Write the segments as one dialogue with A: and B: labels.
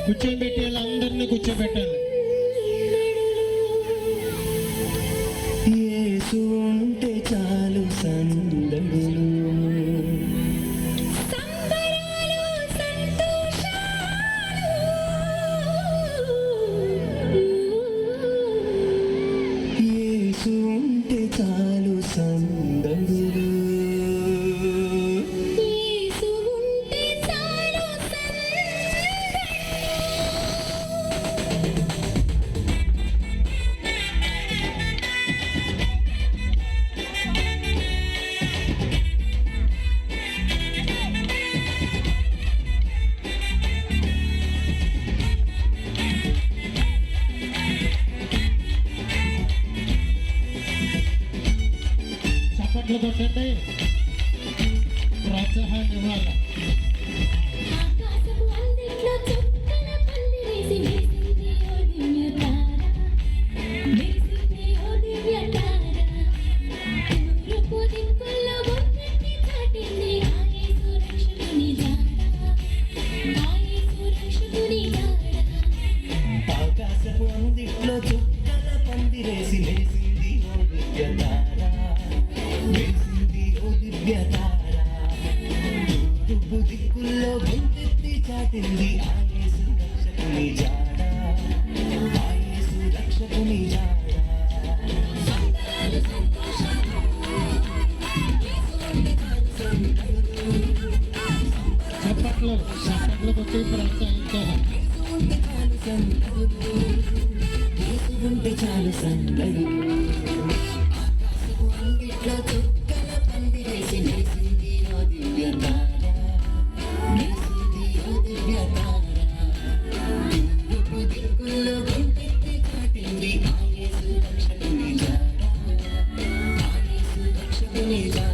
A: కూర్చోబెట్టి అందరినీ కూర్చోబెట్టాలి.
B: యేసు ఉంటే చాలు సందడులు యేసు ఉంటే చాలు సందడులు
A: చప్పట్లు కొట్టండి, ప్రోత్సాహాన్ని ఇవ్వాలి.
B: ఆకాశపు అందిట్లో చుక్కల పందిరేసి లేసింది ఓ దివ్యతార, లేసింది ఓ దివ్యతార. తూర్పు దిక్కుల్లో గొంతెత్తి చాటింది ఆ యేసు రక్షకుని జాడ, ఆ యేసు రక్షకుని జాడ.
A: చప్పట్లు కొట్టి ప్రోత్సహించాలి.
B: ఉంటే చాలు సందడు, ఆకాశపు అంగిట్లో చుక్కల పందిరేసి లేసింది ఓ దివ్యతార, లేసింది ఓ దివ్యతార. తూర్పు దిక్కుల్లో గొంతెత్తి చాటింది ఆ యేసు రక్షకుని జాడ, ఆ యేసు రక్షకుని జాడ.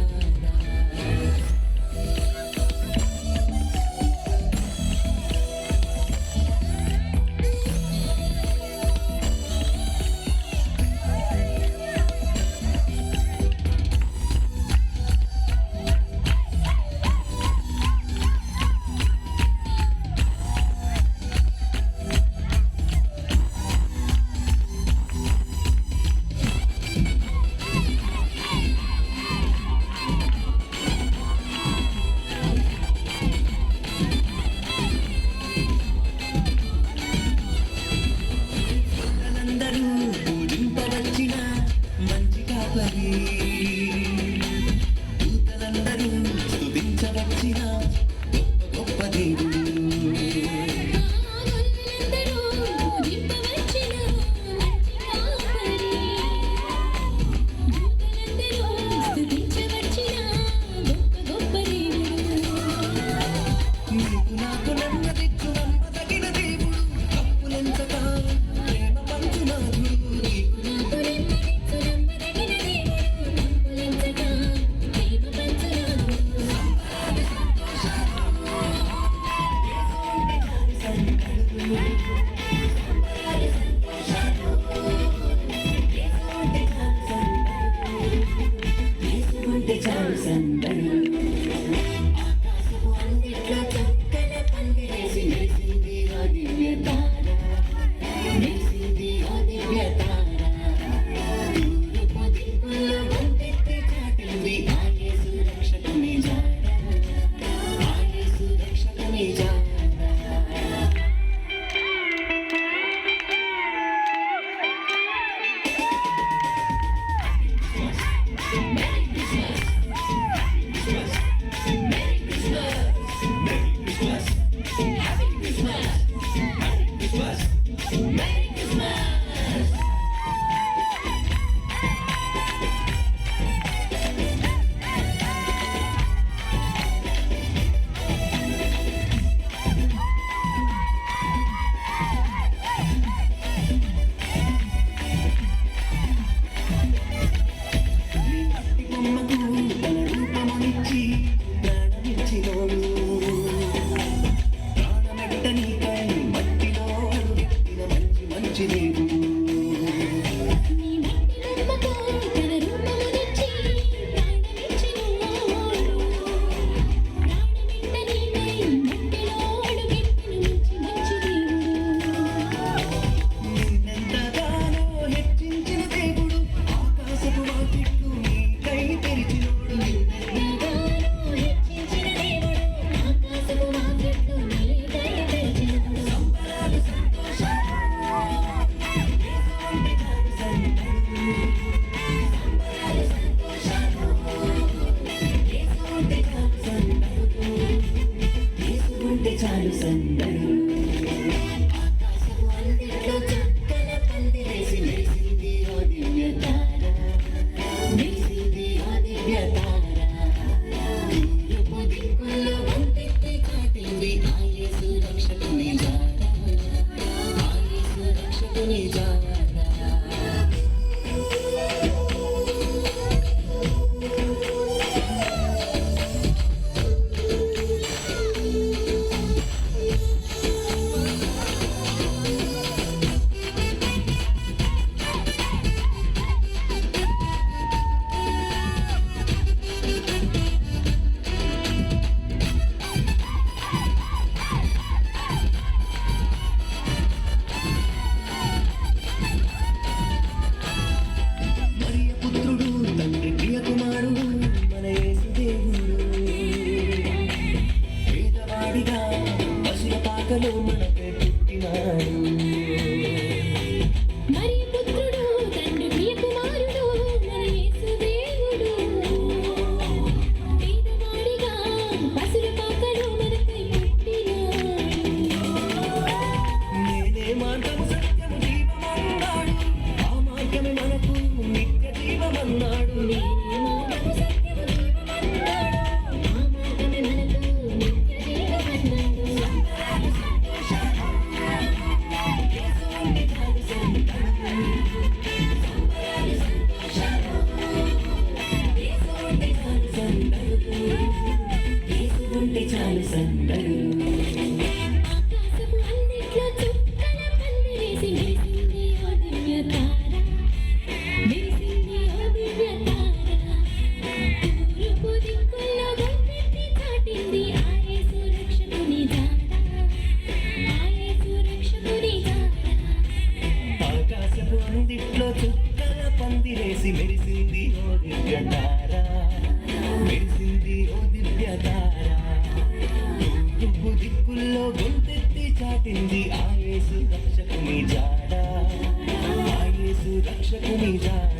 B: ఉంటే చాలు సందడు ఆకాశపు అందిట్లో చుక్కల పందిరేసి మెరిసింది ఓ దివ్య తార మెరిసింది ఓ దివ్య తార తూర్పు దిక్కుల్లో వంతెత్తి చాటింది ఆ యేసు రక్షకుని జాడ ఆ యేసు రక్షకుని జాడ మనకే పుట్టినాడు
C: మరి పుత్రుడు తండ్రి ప్రియ కుమారుడు మన యేసు దేవుడు పేదవాడిగా పసుల పాకలో మనకై పుట్టినాడు
B: నేనే మార్గము సత్యము జీవమన్నాడు ఆ మార్గమే మనకు నిత్య జీవమన్నాడు
C: నేనే మార్గము సత్యము జీవమన్నాడు ఆ మార్గమే మనకు నిత్య జీవమన్నాడు
B: చాలు సందడు
C: ఆకాశపు అందిట్లో చుక్కల పందిరేసి మెరిసింది ఓ దివ్య తార మెరిసింది ఓ దివ్య తార తూర్పు దిక్కుల్లో గొంతెత్తి చాటింది ఆ యేసు రక్షకుని జాడ ఆ యేసు రక్షకుని జాడ
B: ఆకాశపు అందిట్లో చుక్కల పందిరేసి మెరిసింది ఓ దివ్య తార మెరిసింది ఓ దివ్య తార తూర్పు దిక్కుల్లో గొంతెత్తి చాటింది ఆ యేసు రక్షకుని జాడ ఆ యేసు రక్షకుని జాడ